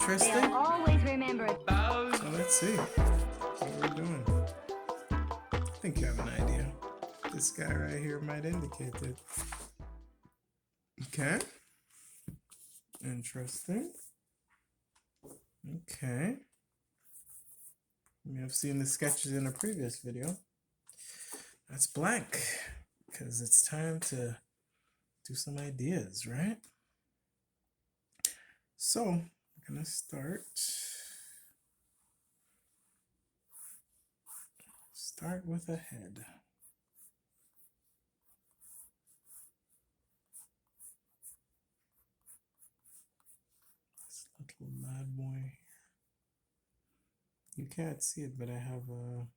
interesting. They'll always remember. So let's see what we're doing. I think you have an idea. This guy right here might indicate it. Okay. Interesting. Okay. You have seen the sketches in a previous video. That's blank because it's time to do some ideas, right? So we're gonna start with a head. This little bad boy. You can't see it, but I have on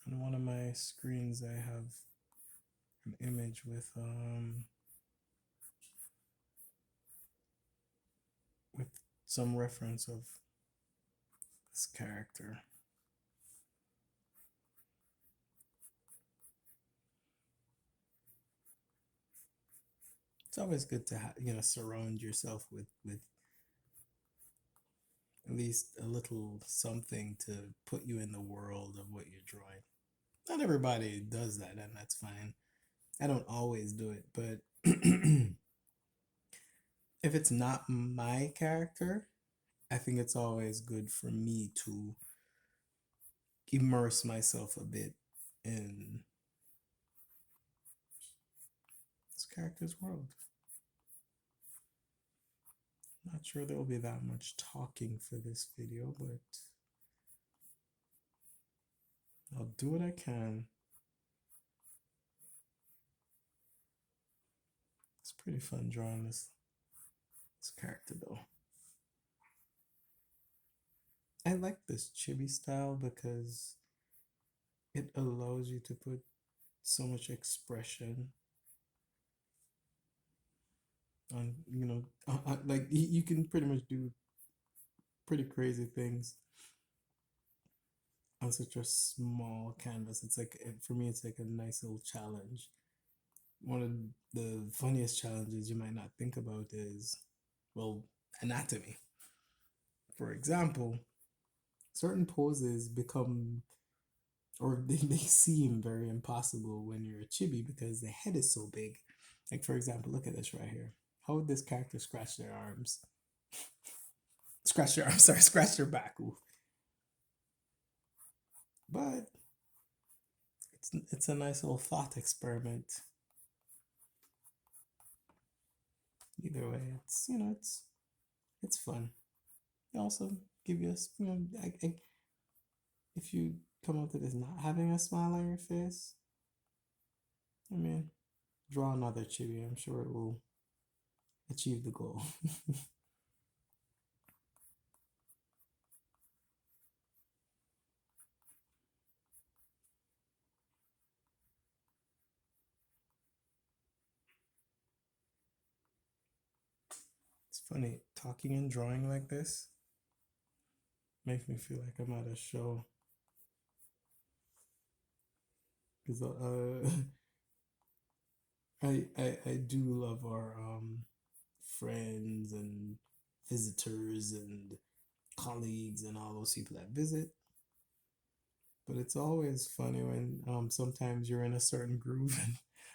one of my screens I have an image with some reference of this character. It's always good to surround yourself with at least a little something to put you in the world of what you're drawing. Not everybody does that, and that's fine. I don't always do it, but if it's not my character, I think it's always good for me to immerse myself a bit in this character's world. Not sure there will be that much talking for this video, but I'll do what I can. It's pretty fun drawing this character though. I like this chibi style because it allows you to put so much expression on, like you can pretty much do pretty crazy things on such a small canvas. It's like, for me, it's like a nice little challenge. One of the funniest challenges you might not think about is, well, anatomy. For example, certain poses become, or they seem very impossible when you're a chibi because the head is so big. Like, for example, look at this right here. How would this character scratch their arms? Scratch their back. Ooh. But it's a nice little thought experiment. Either way, it's fun. It also give you if you come up to this not having a smile on your face, I mean, draw another chibi. I'm sure it will achieve the goal. It's funny, talking and drawing like this makes me feel like I'm at a show. Because I do love our friends and visitors and colleagues and all those people that visit. But it's always funny when sometimes you're in a certain groove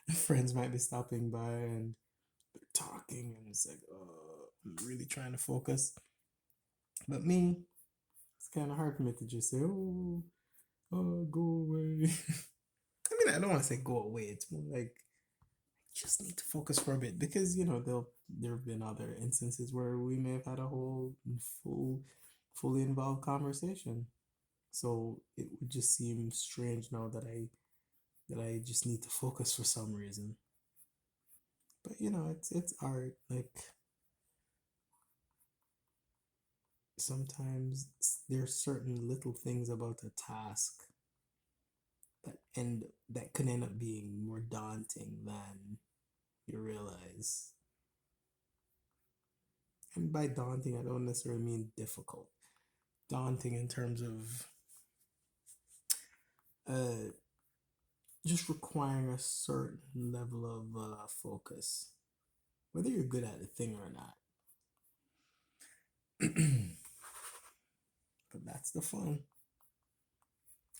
and friends might be stopping by and they're talking and it's like, oh, I'm really trying to focus. But me, it's kind of hard for me to just say, oh, go away. I mean, I don't want to say go away. It's more like just need to focus for a bit because there have been other instances where we may have had a whole fully involved conversation. So it would just seem strange now that I just need to focus for some reason. But it's art. Like sometimes there's certain little things about a task that can end up being more daunting than you realize. And by daunting, I don't necessarily mean difficult. Daunting in terms of just requiring a certain level of focus, whether you're good at the thing or not. But that's the fun.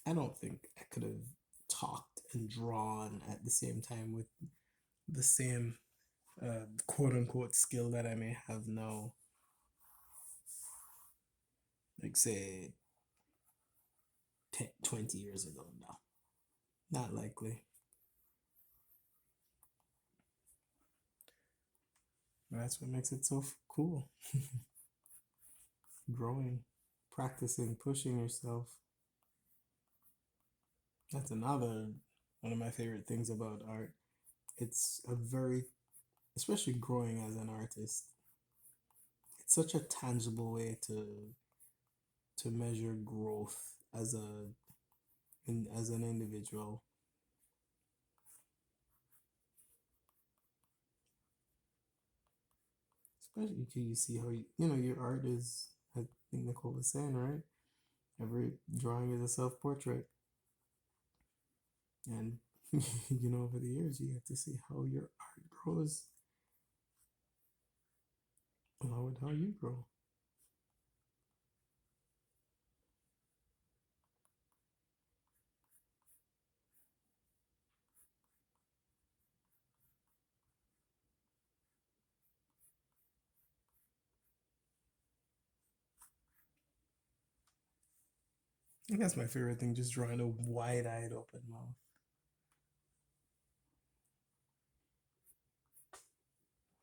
I don't think I could have talked and drawn at the same time with the same quote unquote skill that I may have now. Like, say, 10, 20 years ago. No, not likely. But that's what makes it so cool. Growing, practicing, pushing yourself. That's another one of my favorite things about art. It's a very, especially growing as an artist, it's such a tangible way to measure growth as as an individual. Especially because you see how your art is. I think Nicole was saying, right? Every drawing is a self portrait, and over the years you get to see how your art grows along with how you grow. I think that's my favorite thing, just drawing a wide-eyed open mouth.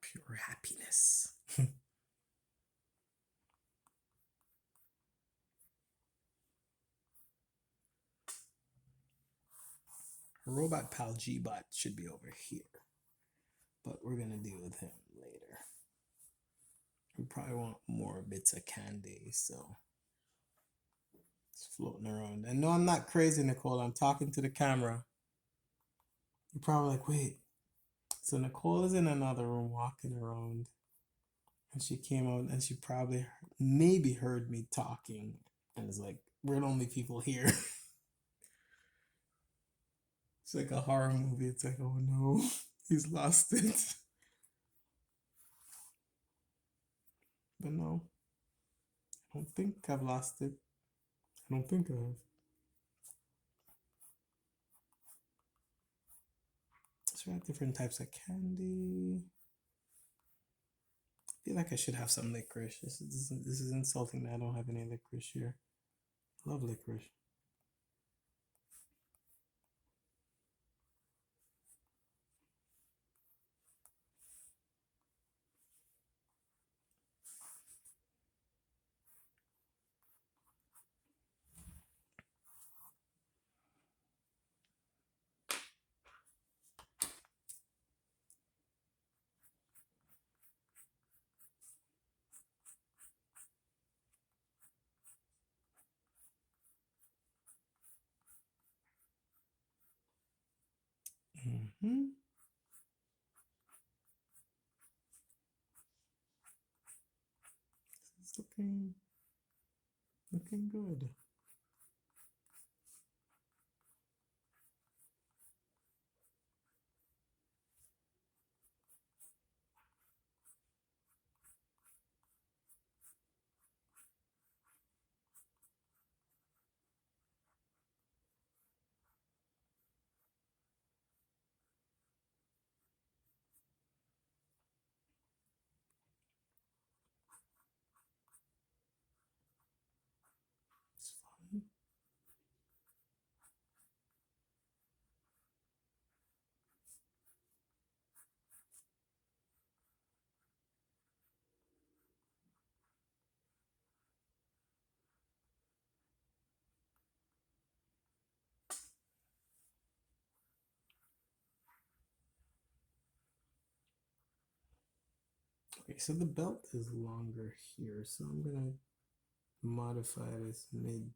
Pure happiness. Robot pal G-Bot should be over here, but we're gonna deal with him later. We probably want more bits of candy, so it's floating around. And no, I'm not crazy, Nicole. I'm talking to the camera. You're probably like, wait. So Nicole is in another room walking around, and she came out and she probably maybe heard me talking and is like, we're the only people here. It's like a horror movie. It's like, oh no, he's lost it. But no, I don't think I've lost it. I don't think I have. So we have different types of candy. I feel like I should have some licorice. This is insulting that I don't have any licorice here. Love licorice. Mm-hmm. It's looking good. It's fun. Okay, so the belt is longer here, so I'm gonna modify this mid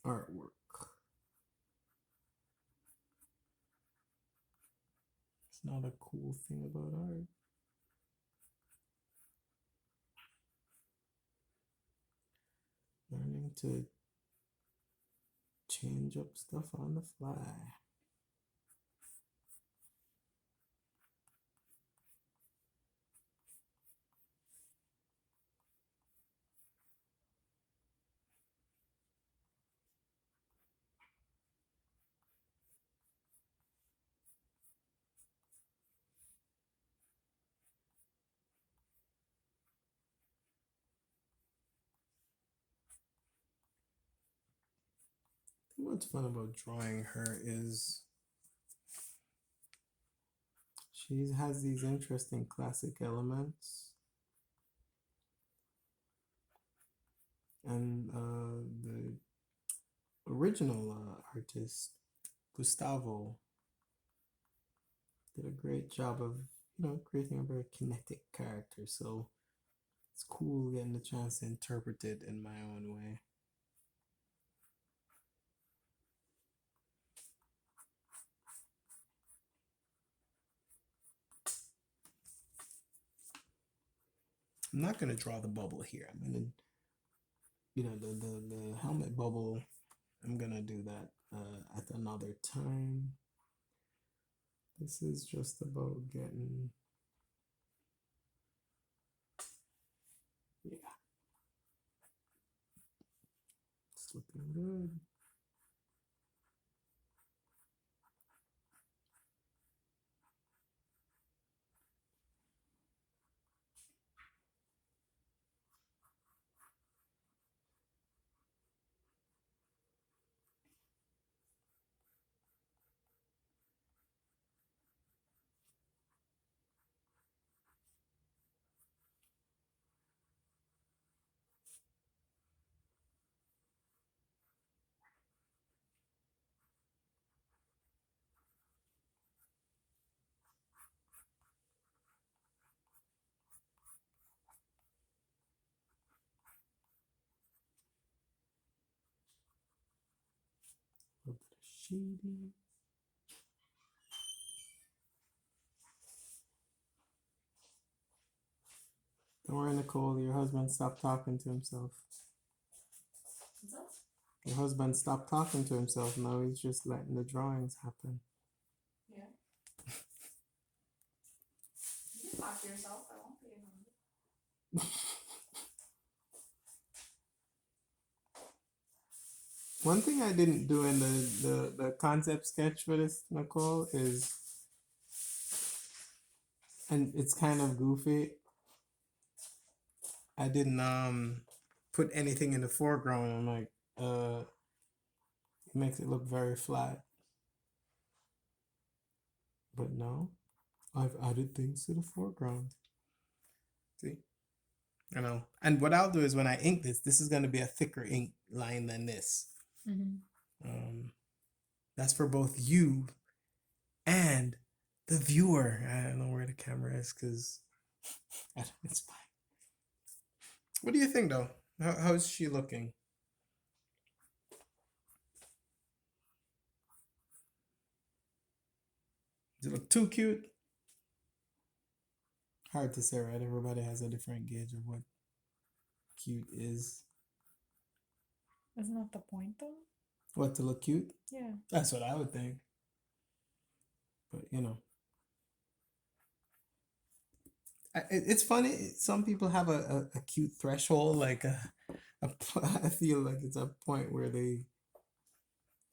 artwork. It's not a cool thing about art. Learning to change up stuff on the fly. What's fun about drawing her is she has these interesting classic elements, and the original artist Gustavo did a great job of creating a very kinetic character. So it's cool getting the chance to interpret it in my own way. I'm not gonna draw the bubble here. I'm gonna, the helmet bubble. I'm gonna do that at another time. This is just about getting, yeah, it's looking good. A little bit of shading. Don't worry, Nicole. Your husband stopped talking to himself. What's up? Your husband stopped talking to himself. Now he's just letting the drawings happen. Yeah. You can talk to yourself. I won't be offended. One thing I didn't do in the concept sketch for this, Nicole, is, and it's kind of goofy, I didn't put anything in the foreground. I'm like, it makes it look very flat. But no, I've added things to the foreground. See? You know. And what I'll do is when I ink this is going to be a thicker ink line than this. That's for both you and the viewer. I don't know where the camera is because it's fine. What do you think, though? How's she looking? Does it look too cute? Hard to say, right? Everybody has a different gauge of what cute is. Isn't that the point, though? What, to look cute? Yeah. That's what I would think. But, it's funny. Some people have a cute threshold, like I feel like it's a point where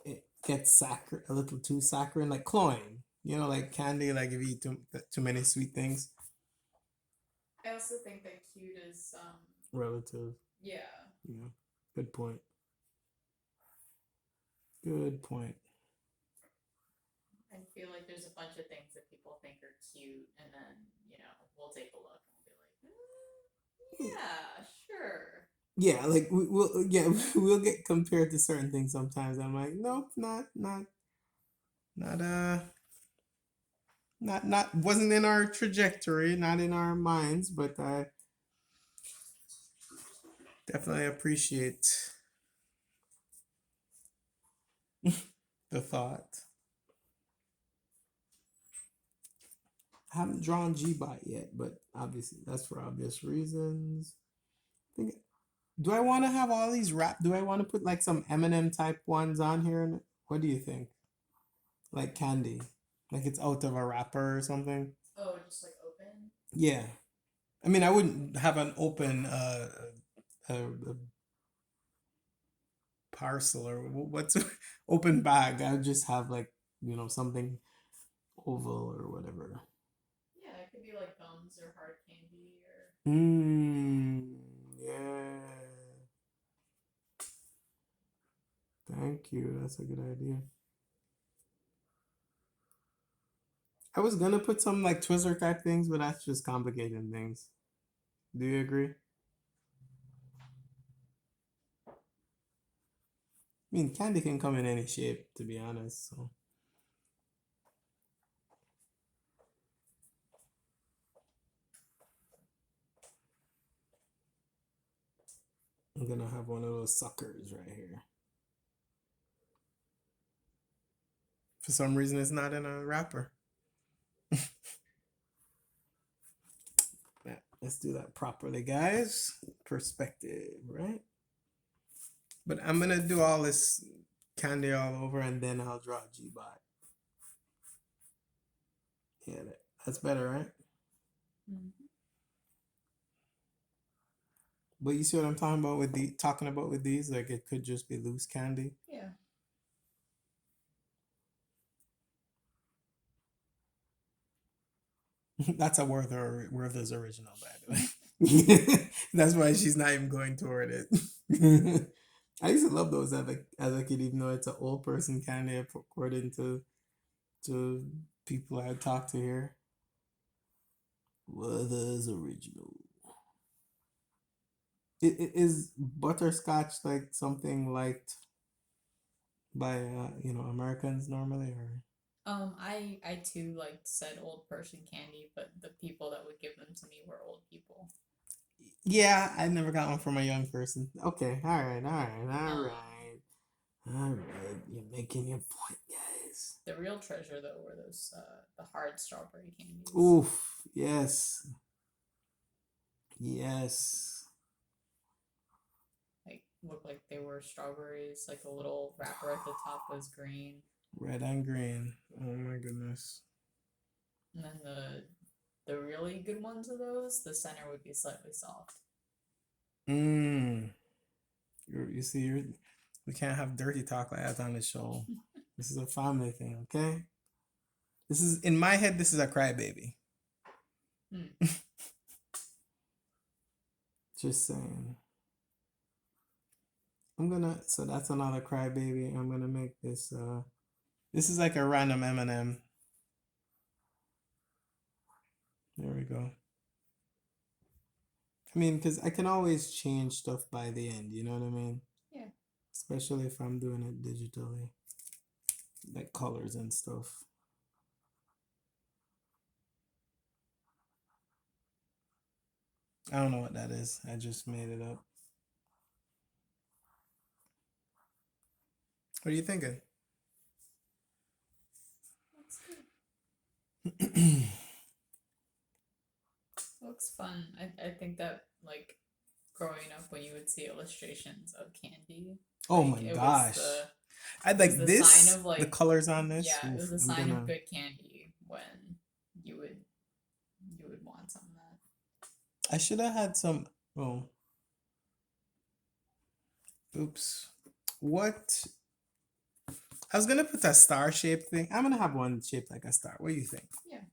it gets a little too saccharine, like cloying. Like candy, like if you eat too many sweet things. I also think that cute is Relative. Yeah. Yeah. Good point. Good point. I feel like there's a bunch of things that people think are cute, and then we'll take a look and we'll be like, yeah, sure. Yeah, like we'll get compared to certain things sometimes. I'm like, nope, not wasn't in our trajectory, not in our minds, but I definitely appreciate the thought. I haven't drawn G-Bot yet, but obviously that's for obvious reasons. Do I want to have all these do I want to put like some Eminem type ones on here? What do you think? Like candy, like it's out of a wrapper or something. Oh, just like open? Yeah, I mean I wouldn't have an open a parcel or what's open bag. I would just have like something oval or whatever. Yeah, it could be like gums or hard candy or. Yeah. Thank you. That's a good idea. I was gonna put some like Twizzler type things, but that's just complicating things. Do you agree? I mean, candy can come in any shape, to be honest. So I'm gonna have one of those suckers right here. For some reason, it's not in a wrapper. Yeah, let's do that properly, guys. Perspective, right? But I'm gonna do all this candy all over, and then I'll draw G-bot. Yeah, that's better, right? Mm-hmm. But you see what I'm talking about with these? Like it could just be loose candy. Yeah. That's a Werther's original, by the way. That's why she's not even going toward it. I used to love those as a kid, even though it's an old person candy according to people I talked to here. Werther's original. Is butterscotch like something liked by Americans normally, or? I too like said old person candy, but the people that would give them to me were old people. Yeah, I never got one from a young person. Okay, all right, all right. You're making your point, guys. The real treasure though were those the hard strawberry candies. Oof, yes, yes. Like looked like they were strawberries. Like the little wrapper at the top was green. Red and green. Oh my goodness. And then the really good ones of those, the center would be slightly soft. You see, we can't have dirty talk like that on the show. This is a family thing, okay? This is in my head. This is a crybaby. Just saying. So that's another crybaby. I'm gonna make this. This is like a random M&M. There we go. I mean, because I can always change stuff by the end. You know what I mean? Yeah. Especially if I'm doing it digitally, like colors and stuff. I don't know what that is. I just made it up. What are you thinking? Looks fun. I think that like growing up when you would see illustrations of candy. Oh like, my gosh. I'd like the this, sign of, like, the colors on this. Yeah, Oof, it was a sign of good candy when you would want some of that. I should have had some. Oh. Oops. What? I was gonna put a star shaped thing. I'm gonna have one shaped like a star. What do you think? Yeah.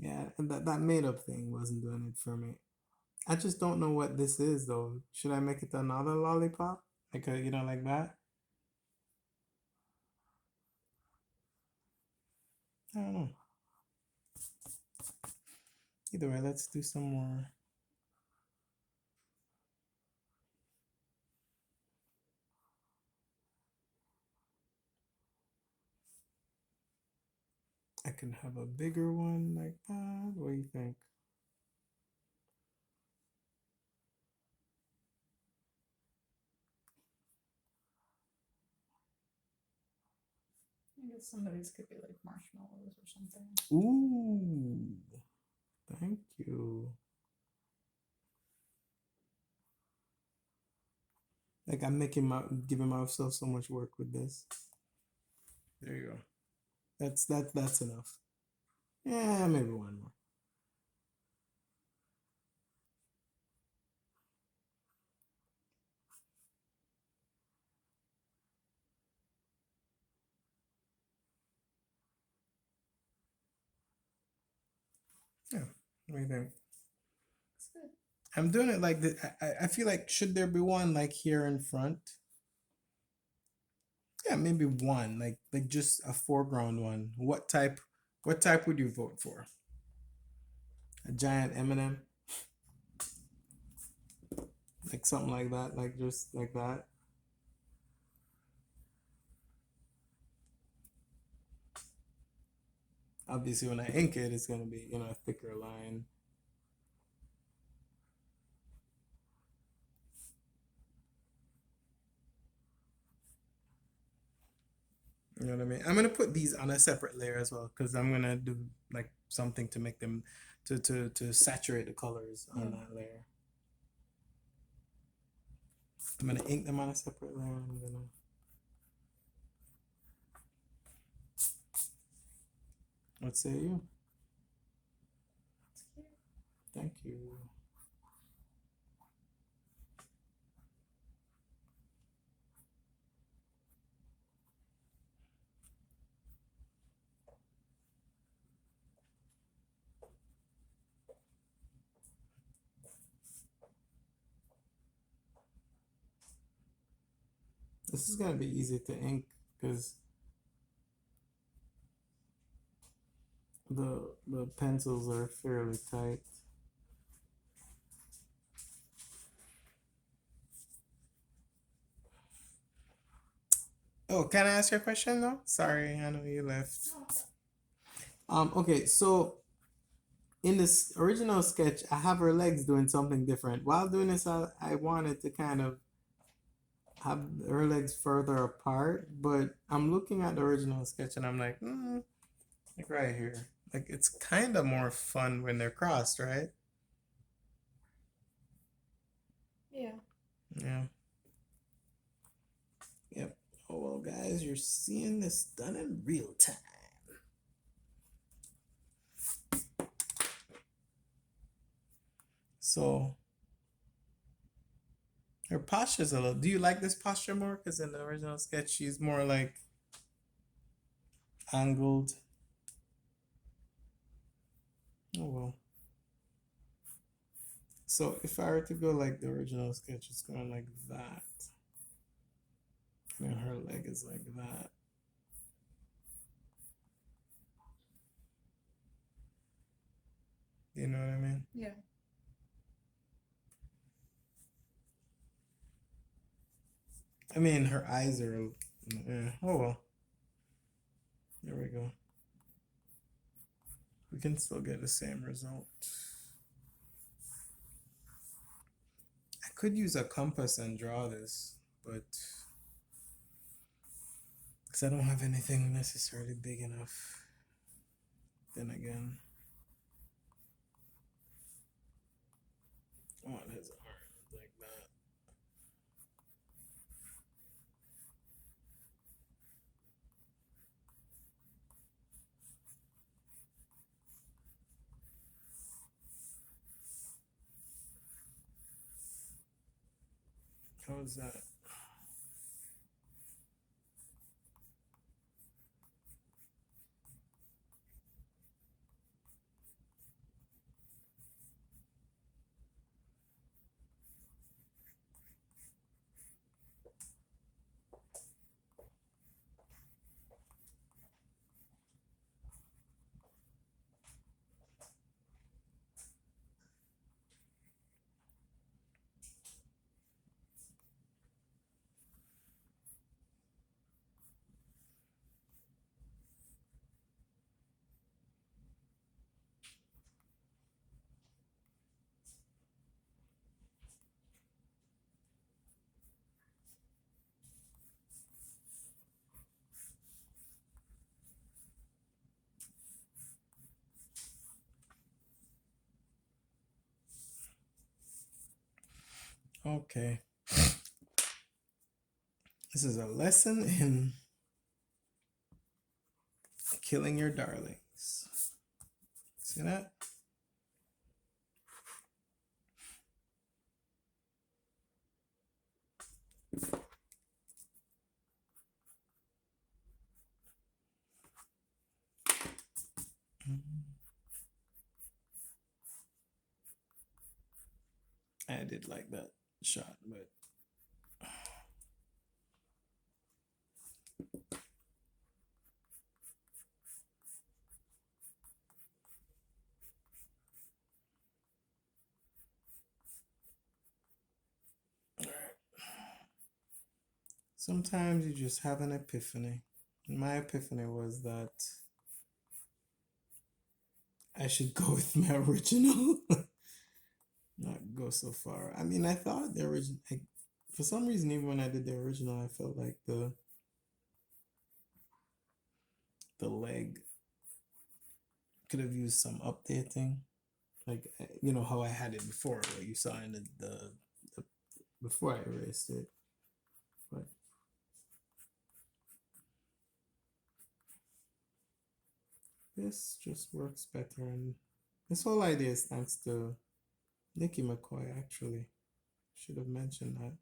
Yeah, that made up thing wasn't doing it for me. I just don't know what this is though. Should I make it another lollipop? Like like that? I don't know. Either way, let's do some more. I can have a bigger one like that. What do you think? I guess some of these could be like marshmallows or something. Ooh, thank you. Like I'm giving myself so much work with this. There you go. That's enough. Yeah, maybe one more. Yeah, what do you think? It's good. I'm doing it like this. I feel like should there be one like here in front? Yeah, maybe one, like just a foreground one. What type would you vote for? A giant M&M, like something like that, like just like that. Obviously, when I ink it, it's gonna be a thicker line. You know what I mean? I'm gonna put these on a separate layer as well because I'm gonna do like something to make them to saturate the colors on that layer. I'm gonna ink them on a separate layer. I'm gonna. What say you? Thank you. This is gonna be easy to ink because the pencils are fairly tight. Oh, can I ask you a question though? Sorry, I know you left. Okay, so in this original sketch, I have her legs doing something different. While doing this, I wanted to kind of have her legs further apart, but I'm looking at the original sketch and I'm like, like right here. Like it's kind of more fun when they're crossed, right? Yeah. Yeah. Yep. Oh well, guys, you're seeing this done in real time. So her posture's a little. Do you like this posture more? Because in the original sketch, she's more like angled. Oh well. So if I were to go like the original sketch, it's going like that. And her leg is like that. You know what I mean? Yeah. I mean, her eyes are. Yeah. Oh well. There we go. We can still get the same result. I could use a compass and draw this, but because I don't have anything necessarily big enough. Then again, I want his arms like that. How is that? Okay. This is a lesson in killing your darlings. See that? I did like that shot, but Sometimes you just have an epiphany. My epiphany was that I should go with my original, not go so far. I mean, I thought the original, for some reason, even when I did the original, I felt like the leg could have used some updating. Like, you know how I had it before, what you saw in the before I erased it. But this just works better, and this whole idea is thanks to Nicki McCoy, actually. Should have mentioned that.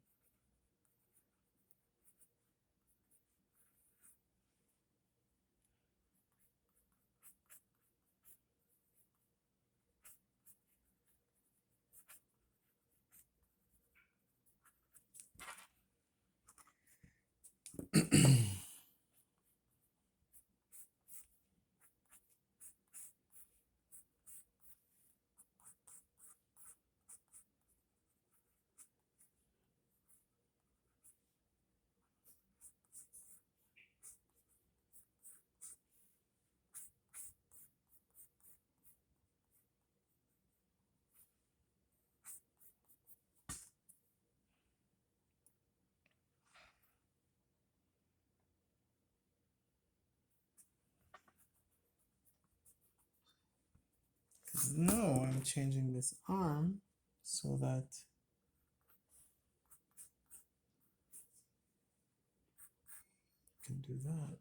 No, I'm changing this arm so that I can do that.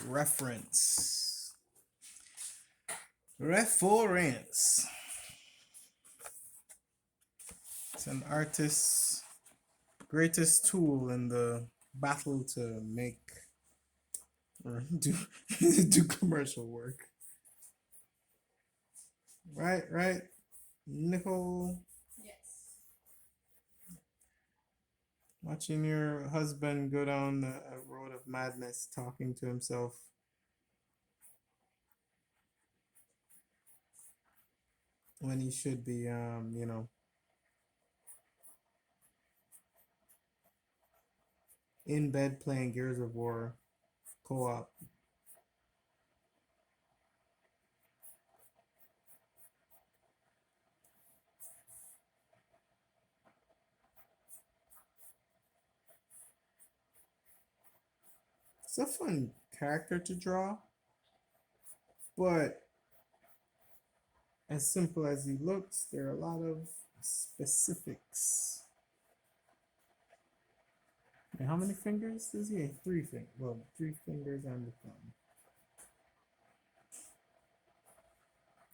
Reference. Reference. It's an artist's greatest tool in the battle to make or do commercial work. Right, Nicole. Yes. Watching your husband go down a road of madness, talking to himself. When he should be, in bed playing Gears of War co-op. It's a fun character to draw, but as simple as he looks, there are a lot of specifics. And how many fingers does he have? 3 fingers. Well, 3 fingers and the thumb.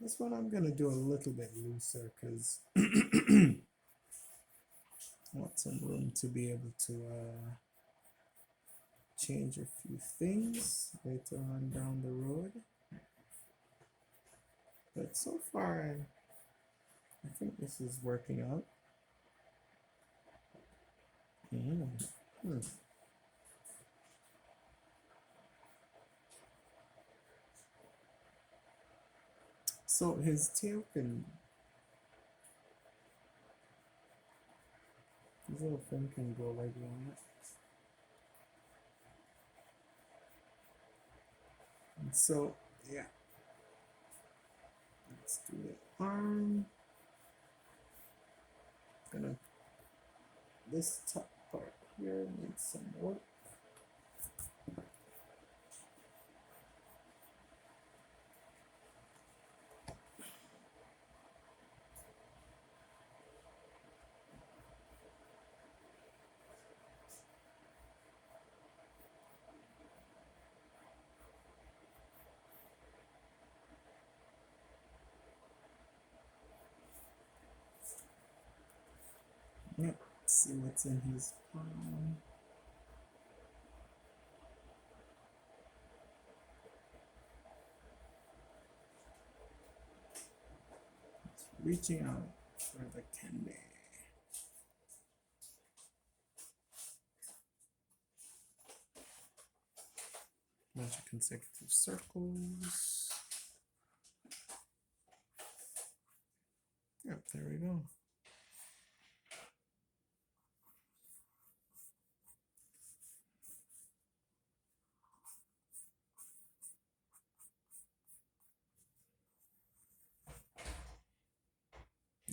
This one I'm gonna do a little bit looser because I want some room to be able to change a few things later on down the road. But so far, I think this is working out. So his tail can, his little thing can go like that. And so, yeah. Let's do the arm. Gonna, this top part here needs some work. Yep, let's see what's in his palm. It's reaching out for the candy. Bunch of consecutive circles. Yep, there we go.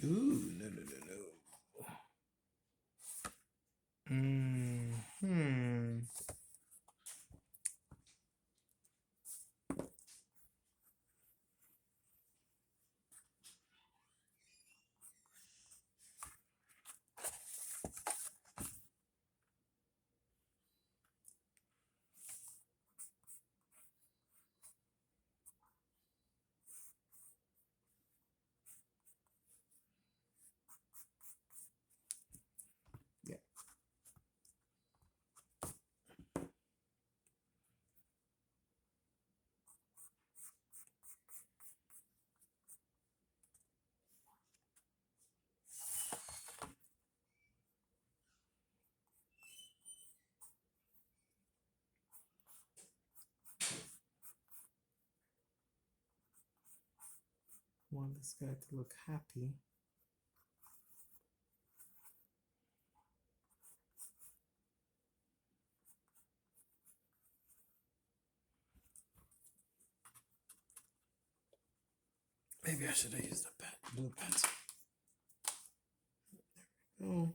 Ooh, no. Yeah. Want this guy to look happy. Maybe I should have used a blue pencil. There we go.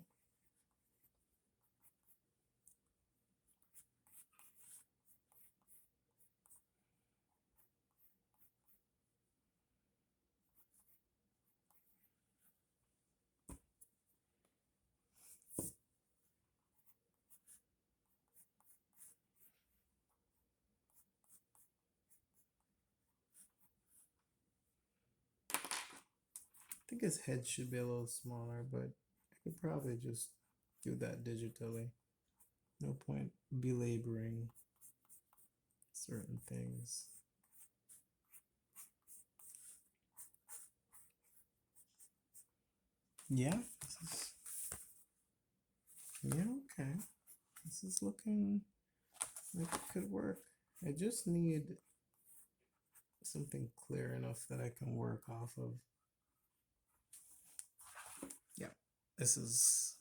I think his head should be a little smaller, but I could probably just do that digitally. No point belaboring certain things. Yeah. Yeah, Okay. This is looking like it could work. I just need something clear enough that I can work off of. Yeah, this is.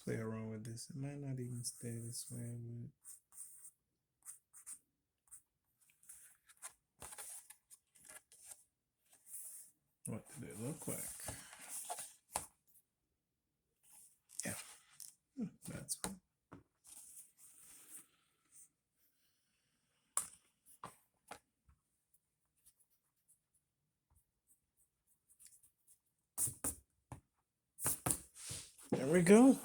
Play around with this. It might not even stay this way, but what did it look like? Yeah, that's right. There we go.